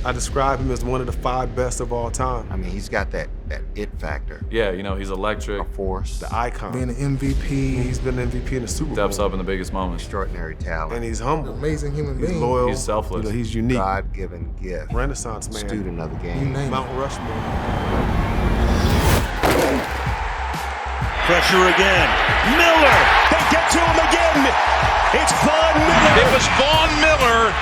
I describe him as one of the 5 best of all time. I mean, he's got that it factor. Yeah, you know, he's electric. A force. The icon. Being an MVP. He's been an MVP in the Super Bowl. Steps up in the biggest moments. Extraordinary talent. And he's humble. Amazing human being. He's loyal. He's selfless. You know, he's unique. God-given gift. Renaissance man. Student of the You game. name Mount it. Rushmore. Pressure again. Miller. They get to him again. It's Von Miller. It was Von Miller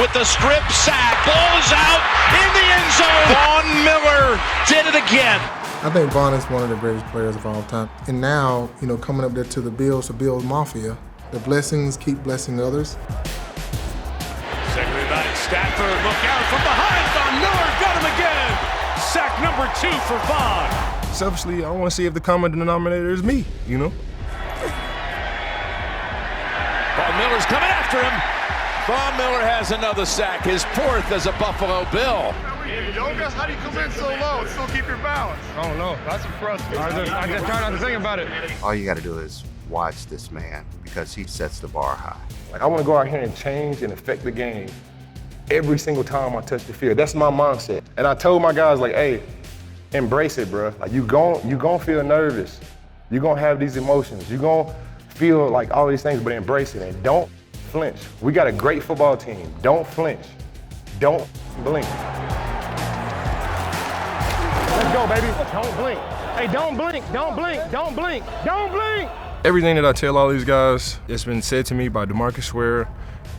with the strip sack. Ball is out in the end zone. Von Miller did it again. I think Von is one of the greatest players of all time. And now, you know, coming up there to the Bills Mafia, the blessings keep blessing others. Second and 9, Stafford. Look out from behind. Von Miller got him again. Sack number 2 for Von. Selfishly, I want to see if the common denominator is me, you know? Von Miller's coming after him. Von Miller has another sack, his 4th as a Buffalo Bill. Yogas, how do you come in so low and still keep your balance? I don't know. That's impressive. I just try not to think about it. All you got to do is watch this man because he sets the bar high. Like, I want to go out here and change and affect the game every single time I touch the field. That's my mindset. And I told my guys, like, hey, embrace it, bro. Like, you gon' feel nervous. You gon' have these emotions. You gon' feel like all these things, but embrace it and don't flinch. We got a great football team. Don't flinch. Don't blink. Let's go, baby. Don't blink. Hey, don't blink. Don't blink. Don't blink. Don't blink. Everything that I tell all these guys, it's been said to me by DeMarcus Ware,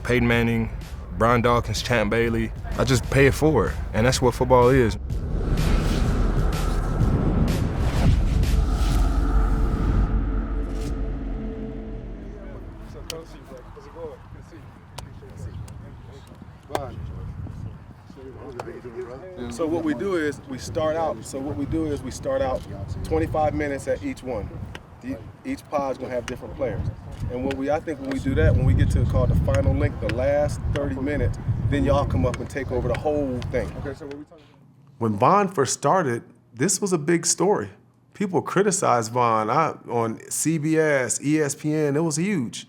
Peyton Manning, Brian Dawkins, Champ Bailey. I just pay it forward, and that's what football is. So what we do is we start out 25 minutes at each one. Each pod's gonna have different players. And I think when we do that, when we get to called the final link, the last 30 minutes, then y'all come up and take over the whole thing. Okay, so what we talking about? When Von first started, this was a big story. People criticized Von on CBS, ESPN, it was huge.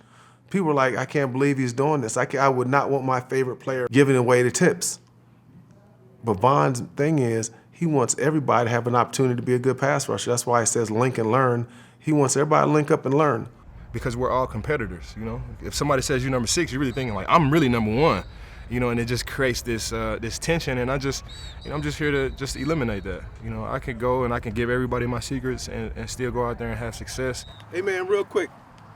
People were like, I can't believe he's doing this. I would not want my favorite player giving away the tips. But Von's thing is, he wants everybody to have an opportunity to be a good pass rusher. That's why he says link and learn. He wants everybody to link up and learn. Because we're all competitors, you know? If somebody says you're number 6, you're really thinking like, I'm really number 1, you know, and it just creates this this tension, and I'm just here to just eliminate that. You know, I can go and I can give everybody my secrets and still go out there and have success. Hey man, real quick,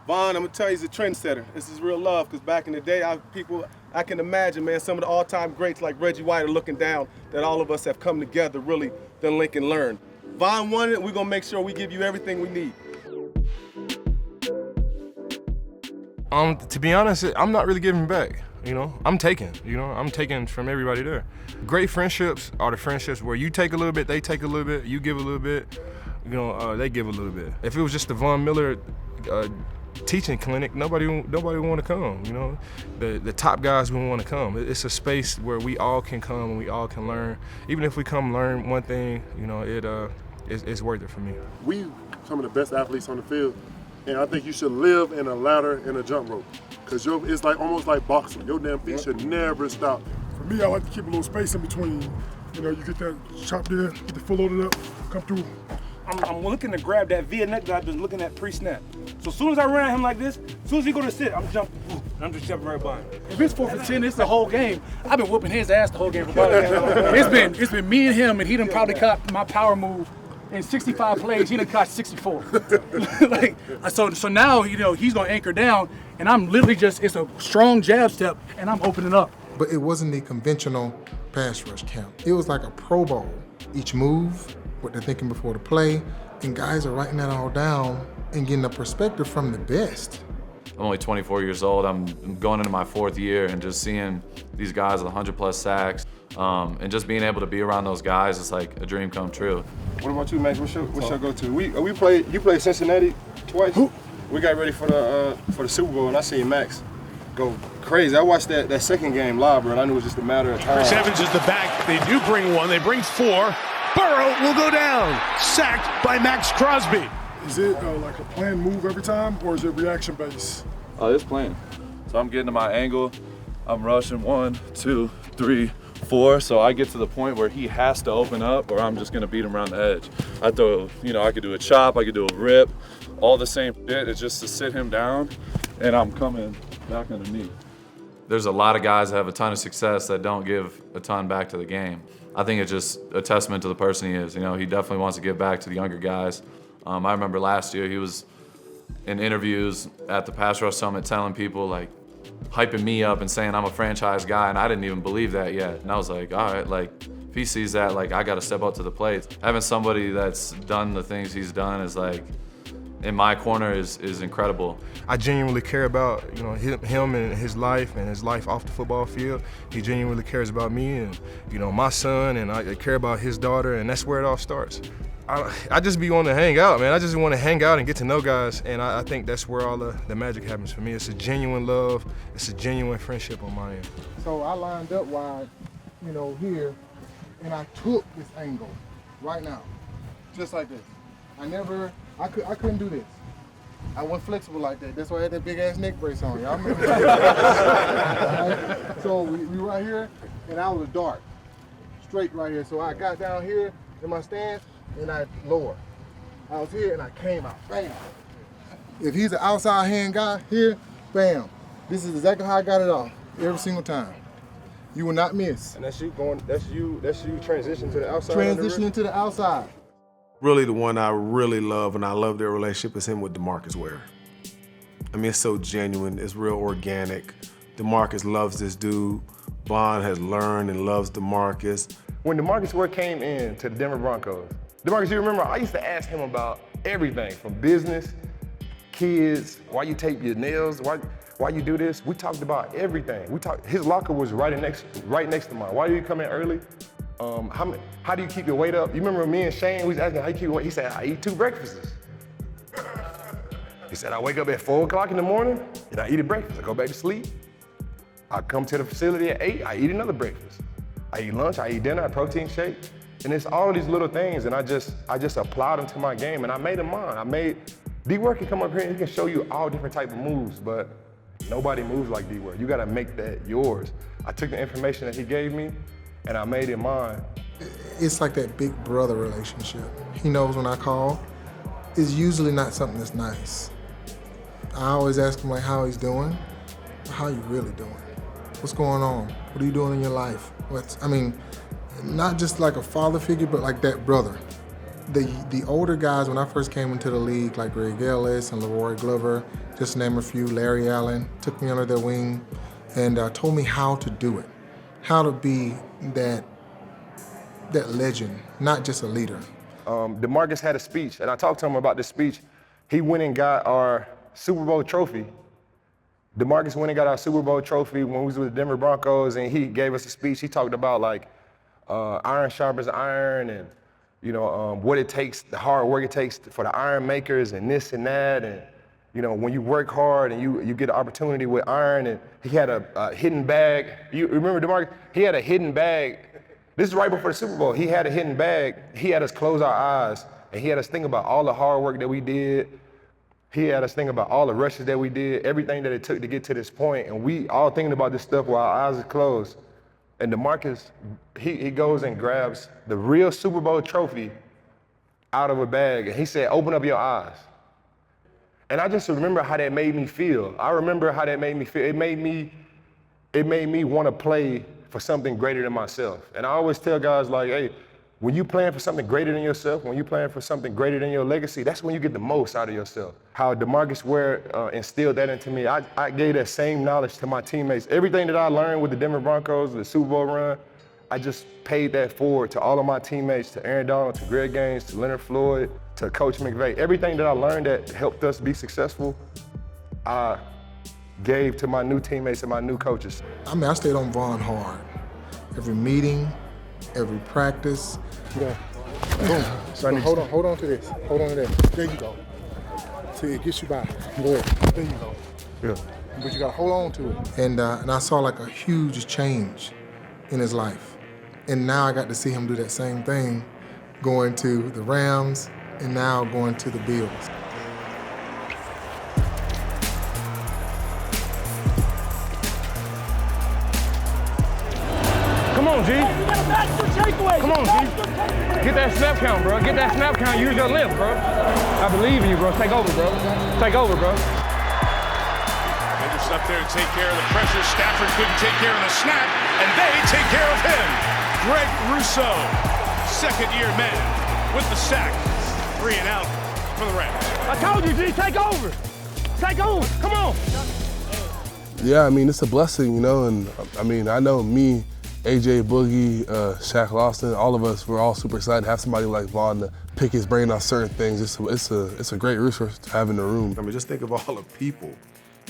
Von, I'm gonna tell you, he's a trendsetter. This is real love, because back in the day, I can imagine, man, some of the all-time greats like Reggie White are looking down that all of us have come together, really, done link and learn. Von won it, we're gonna make sure we give you everything we need. To be honest, I'm not really giving back, you know? I'm taking from everybody there. Great friendships are the friendships where you take a little bit, they take a little bit, you give a little bit, you know, they give a little bit. If it was just the Von Miller teaching clinic, nobody would want to come, you know? The top guys would want to come. It's a space where we all can come and we all can learn. Even if we come learn one thing, you know, it's worth it for me. We some of the best athletes on the field, and I think you should live in a ladder and a jump rope, because it's like almost like boxing. Your damn feet should never stop. For me, I like to keep a little space in between. You know, you get that chop there, get the full loaded up, come through. I'm looking to grab that via neck that I've been looking at pre-snap. So as soon as I run at him like this, as soon as he go to sit, I'm jumping. I'm just jumping right by him. If it's 4 for 10, it's the whole game. I've been whooping his ass the whole game. It's been me and him, and he done probably caught my power move in 65 plays. He done caught 64. So now, you know, he's gonna anchor down, and I'm literally it's a strong jab step, and I'm opening up. But it wasn't the conventional pass rush camp. It was like a Pro Bowl. Each move, what they're thinking before the play, and guys are writing that all down and getting a perspective from the best. I'm only 24 years old. I'm going into my 4th year, and just seeing these guys with 100+ sacks, and just being able to be around those guys, it's like a dream come true. What about you, Max? What's your go-to? You played Cincinnati twice. We got ready for the Super Bowl, and I seen Max go crazy. I watched that second game live, bro, and I knew it was just a matter of time. Chris Evans is the back. They do bring one. They bring 4. Burrow will go down, sacked by Max Crosby. Is it like a planned move every time, or is it reaction based? Oh, it's planned. So I'm getting to my angle. I'm rushing 1, 2, 3, 4, so I get to the point where he has to open up or I'm just gonna beat him around the edge. I throw, I could do a chop, I could do a rip, all the same shit. It's just to sit him down and I'm coming back underneath. There's a lot of guys that have a ton of success that don't give a ton back to the game. I think it's just a testament to the person he is. He definitely wants to give back to the younger guys. I remember last year he was in interviews at the Pass Rush Summit telling people, like, hyping me up and saying I'm a franchise guy, and I didn't even believe that yet. And I was like, all right, like, if he sees that, like, I got to step up to the plate. Having somebody that's done the things he's done is, like, in my corner is incredible. I genuinely care about him and his life off the football field. He genuinely cares about me and my son, and I care about his daughter, and that's where it all starts. I just be wanting to hang out, man. I just want to hang out and get to know guys, and I think that's where all the magic happens for me. It's a genuine love, it's a genuine friendship on my end. So I lined up wide, here, and I took this angle right now, just like this. I couldn't do this. I wasn't flexible like that. That's why I had that big ass neck brace on. Y'all remember that? So we right here, and I was a dart, straight right here. So I got down here in my stance, and I lowered. I was here, and I came out, bam. If he's an outside hand guy here, bam. This is exactly how I got it off, every single time. You will not miss. And that's you transition to the outside? Transitioning to the outside. Really, the one I really love, and I love their relationship, is him with DeMarcus Ware. I mean, it's so genuine, it's real organic. DeMarcus loves this dude. Von has learned and loves DeMarcus. When DeMarcus Ware came in to the Denver Broncos, DeMarcus, you remember, I used to ask him about everything from business, kids, why you tape your nails, why you do this. We talked about everything. His locker was right next to mine. Why do you come in early? How do you keep your weight up? You remember me and Shane, we was asking how you keep your weight. He said, I eat 2 breakfasts. He said, I wake up at 4 o'clock in the morning and I eat a breakfast. I go back to sleep. I come to the facility at 8, I eat another breakfast. I eat lunch, I eat dinner, a protein shake. And it's all these little things, and I just applied them to my game, and I made them mine. D-Ware can come up here and he can show you all different type of moves, but nobody moves like D-Ware. You gotta make that yours. I took the information that he gave me, and I made it mine. It's like that big brother relationship. He knows when I call. It's usually not something that's nice. I always ask him, like, how he's doing. How you really doing? What's going on? What are you doing in your life? Not just like a father figure, but like that brother. The older guys, when I first came into the league, like Greg Ellis and Leroy Glover, just to name a few, Larry Allen, took me under their wing and told me how to do it, how to be that legend, not just a leader. DeMarcus had a speech, and I talked to him about this speech. He went and got our Super Bowl trophy. DeMarcus went and got our Super Bowl trophy when we was with the Denver Broncos, and he gave us a speech. He talked about, like, iron sharpens iron, and what it takes, the hard work it takes for the iron makers, and this and that, and when you work hard and you get an opportunity with iron. And he had a hidden bag. You remember DeMarcus? He had a hidden bag. This is right before the Super Bowl. He had a hidden bag. He had us close our eyes, and he had us think about all the hard work that we did. He had us think about all the rushes that we did, everything that it took to get to this point, and we all thinking about this stuff while our eyes are closed. And DeMarcus, he goes and grabs the real Super Bowl trophy out of a bag, and he said, open up your eyes. And I just remember how that made me feel. I remember how that made me feel. It made me want to play for something greater than myself. And I always tell guys, like, hey, when you playing for something greater than yourself, when you playing for something greater than your legacy, that's when you get the most out of yourself. How DeMarcus Ware instilled that into me, I gave that same knowledge to my teammates. Everything that I learned with the Denver Broncos, the Super Bowl run, I just paid that forward to all of my teammates, to Aaron Donald, to Greg Gaines, to Leonard Floyd, to Coach McVay. Everything that I learned that helped us be successful, I gave to my new teammates and my new coaches. I stayed on Von hard. Every meeting, every practice. Boom. So hold on to this. Hold on to that. There you go. So it gets you by. Go ahead. There you go. Yeah. But you gotta hold on to it. And I saw like a huge change in his life. And now I got to see him do that same thing, going to the Rams and now going to the Bills. Come on, G. Come on, G. Get that snap count, bro. Get that snap count. Use your length, bro. I believe in you, bro. Take over, bro. Take over, bro. Anderson up there to take care of the pressure. Stafford couldn't take care of the snap, and they take care of him. Greg Rousseau, second-year man, with the sack. 3 and out for the Rams. I told you, G. Take over. Take over. Come on. Yeah, I mean, it's a blessing, you know, and I mean, I know me, AJ, Boogie, Shaq Lawson, all of us, we're all super excited to have somebody like Vaughn to pick his brain on certain things. It's a great resource to have in the room. I mean, just think of all the people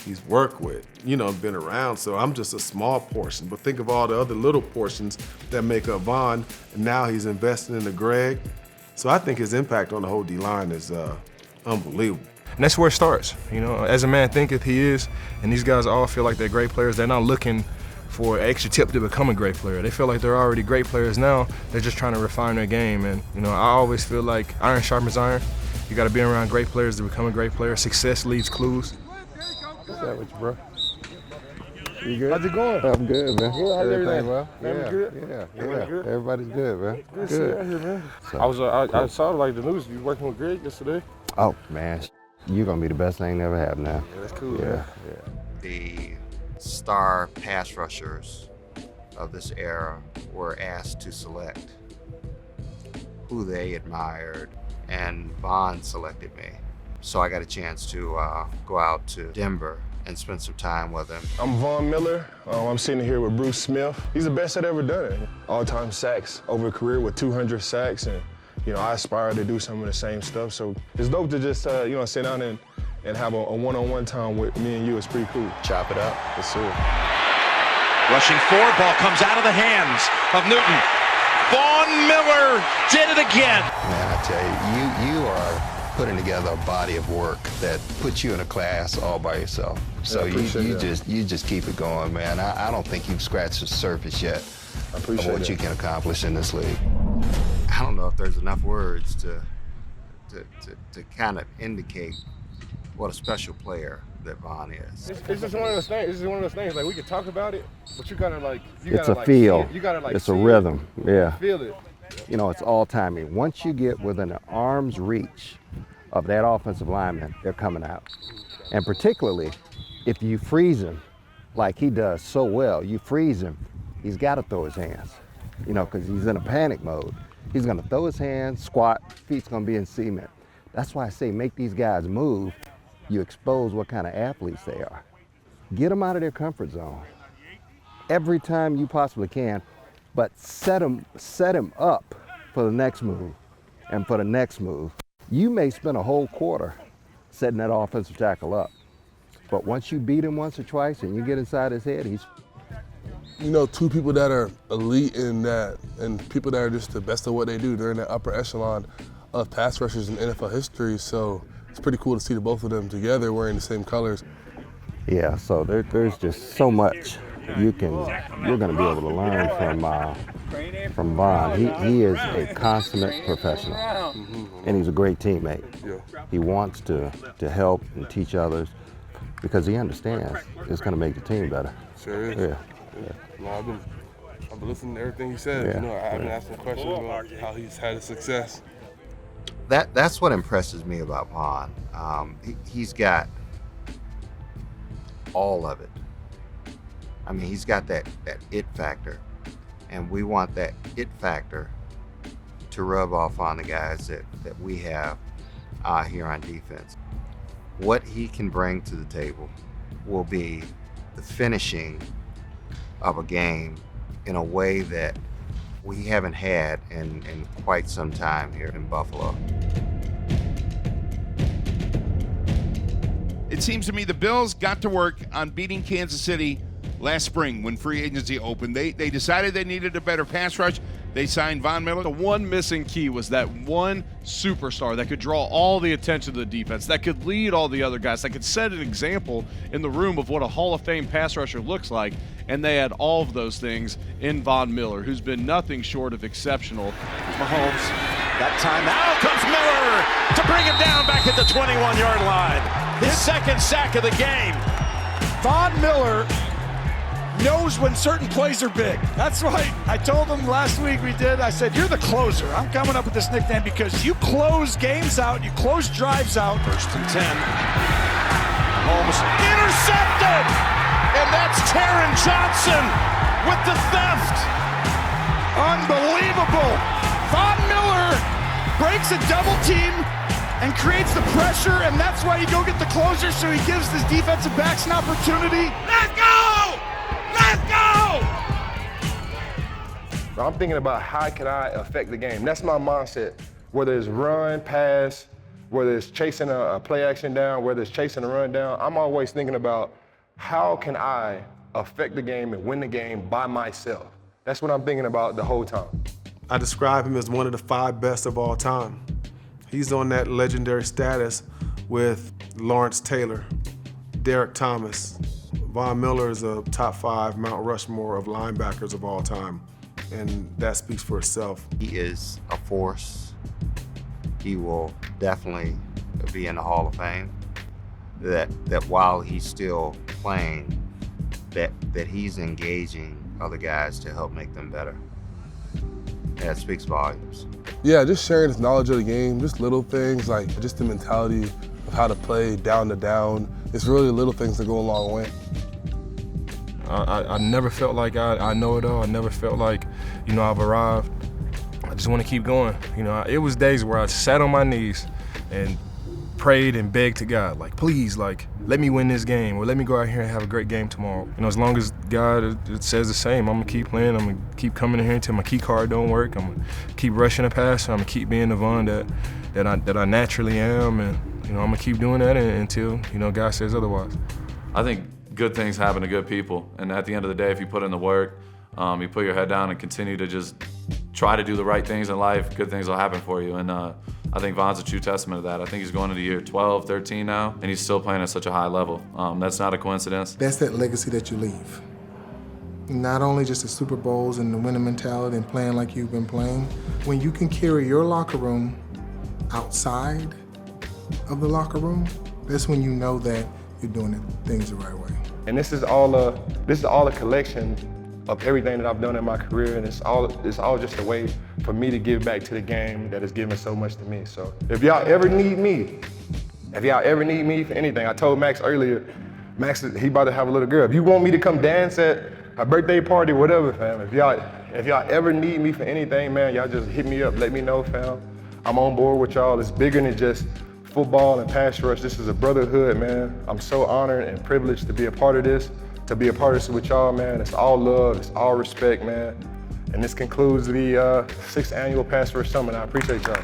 he's worked with, you know, been around, so I'm just a small portion, but think of all the other little portions that make up Vaughn, and now he's investing into Greg. So I think his impact on the whole D-line is unbelievable. And that's where it starts, you know. As a man thinketh, he is, and these guys all feel like they're great players. They're not looking for an extra tip to become a great player. They feel like they're already great players now. They're just trying to refine their game. And, you know, I always feel like iron sharpens iron. You got to be around great players to become a great player. Success leaves clues. What's up with you, bro? You good? How's it going? I'm good, man. Good. How's everything? Well? Family good? Yeah. Good? Everybody's good, man. Good to see you out here, man. So, I saw like the news. You working with Greg yesterday? Oh, man. You're going to be the best thing to ever have now. Yeah, that's cool, yeah. man. The star pass rushers of this era were asked to select who they admired, and Vaughn selected me. So I got a chance to go out to Denver and spend some time with him. I'm Von Miller. I'm sitting here with Bruce Smith. He's the best that ever done it. All-time sacks over a career with 200 sacks, and you know, I aspire to do some of the same stuff. So it's dope to just you know, sit down and have a one-on-one time with me and you. It's pretty cool. Chop it up. Yes, sir. Rushing forward, ball comes out of the hands of Newton. Von Miller did it again. Man, I tell you, you are putting together a body of work that puts you in a class all by yourself. So you just keep it going, man. I don't think you've scratched the surface yet of what you can accomplish in this league. I don't know if there's enough words to kind of indicate what a special player that Vaughn is. It's just one of those things. It's just one of those things. Like, we could talk about it, but you gotta like. It's a feel. You gotta like. It's a rhythm. Yeah. Feel it. You know, it's all timing. Once you get within an arm's reach of that offensive lineman, they're coming out. And particularly, if you freeze him, like he does so well, you freeze him, he's got to throw his hands. You know, because he's in a panic mode. He's going to throw his hands, squat, feet's going to be in cement. That's why I say make these guys move. You expose what kind of athletes they are. Get them out of their comfort zone every time you possibly can, but set them up for the next move and for the next move. You may spend a whole quarter setting that offensive tackle up, but once you beat him once or twice and you get inside his head, he's... You know, two people that are elite in that and people that are just the best of what they do. They're in that upper echelon of pass rushers in NFL history, so it's pretty cool to see the both of them together wearing the same colors. Yeah, so there's just so much you're going to be able to learn from Vaughn. He is a consummate professional, and he's a great teammate. He wants to help and teach others because he understands it's going to make the team better. Sure is. Yeah. No, I've been listening to everything he says. Yeah. You know, I've been asking questions about how he's had his success. That's what impresses me about Vaughn. He's got all of it. I mean, he's got that it factor, and we want that it factor to rub off on the guys that we have here on defense. What he can bring to the table will be the finishing of a game in a way that we haven't had in quite some time here in Buffalo. It seems to me the Bills got to work on beating Kansas City last spring when free agency opened. They decided they needed a better pass rush. They signed Von Miller. The one missing key was that one superstar that could draw all the attention to the defense, that could lead all the other guys, that could set an example in the room of what a Hall of Fame pass rusher looks like. And they had all of those things in Von Miller, who's been nothing short of exceptional. Mahomes got time. Now comes Miller to bring him down back at the 21-yard line. His second sack of the game. Von Miller knows when certain plays are big. That's right. I told him last week I said, you're the closer. I'm coming up with this nickname because you close games out, you close drives out. 1st and 10. Holmes intercepted! And that's Taron Johnson with the theft. Unbelievable. Von Miller breaks a double team and creates the pressure, and that's why you go get the closer, so he gives his defensive backs an opportunity. Let's go! Let's go! I'm thinking about how can I affect the game. That's my mindset. Whether it's run, pass, whether it's chasing a play action down, whether it's chasing a run down, I'm always thinking about how can I affect the game and win the game by myself. That's what I'm thinking about the whole time. I describe him as one of the 5 best of all time. He's on that legendary status with Lawrence Taylor, Derek Thomas. Von Miller is a top 5 Mount Rushmore of linebackers of all time, and that speaks for itself. He is a force. He will definitely be in the Hall of Fame. That while he's still playing, that he's engaging other guys to help make them better. That speaks volumes. Yeah, just sharing his knowledge of the game, just little things, like just the mentality of how to play down to down. It's really the little things that go a long way. I never felt like I know it all. I never felt like, I've arrived. I just want to keep going. It was days where I sat on my knees and prayed and begged to God, like, please, like, let me win this game, or let me go out here and have a great game tomorrow. As long as God it says the same, I'm gonna keep playing. I'm gonna keep coming in here until my key card don't work. I'm gonna keep rushing the passer. I'm gonna keep being the Von that I naturally am, and I'm gonna keep doing that until God says otherwise. I think good things happen to good people, and at the end of the day, if you put in the work, you put your head down and continue to just try to do the right things in life, good things will happen for you. And I think Von's a true testament of that. I think he's going into year 12, 13 now, and he's still playing at such a high level. That's not a coincidence. That's that legacy that you leave. Not only just the Super Bowls and the winning mentality and playing like you've been playing, when you can carry your locker room outside of the locker room, that's when you know that you're doing things the right way. And this is all a collection of everything that I've done in my career, and it's all just a way for me to give back to the game that has given so much to me. So if y'all ever need me for anything, I told Max earlier, Max, he about to have a little girl. If you want me to come dance at a birthday party, whatever, fam, if y'all ever need me for anything, man, y'all just hit me up, let me know, fam. I'm on board with y'all. It's bigger than just football and pass rush. This is a brotherhood, man. I'm so honored and privileged to be a part of this. To be a part of this with y'all, man. It's all love, it's all respect, man. And this concludes the 6th annual Pass Rush Summit. I appreciate y'all.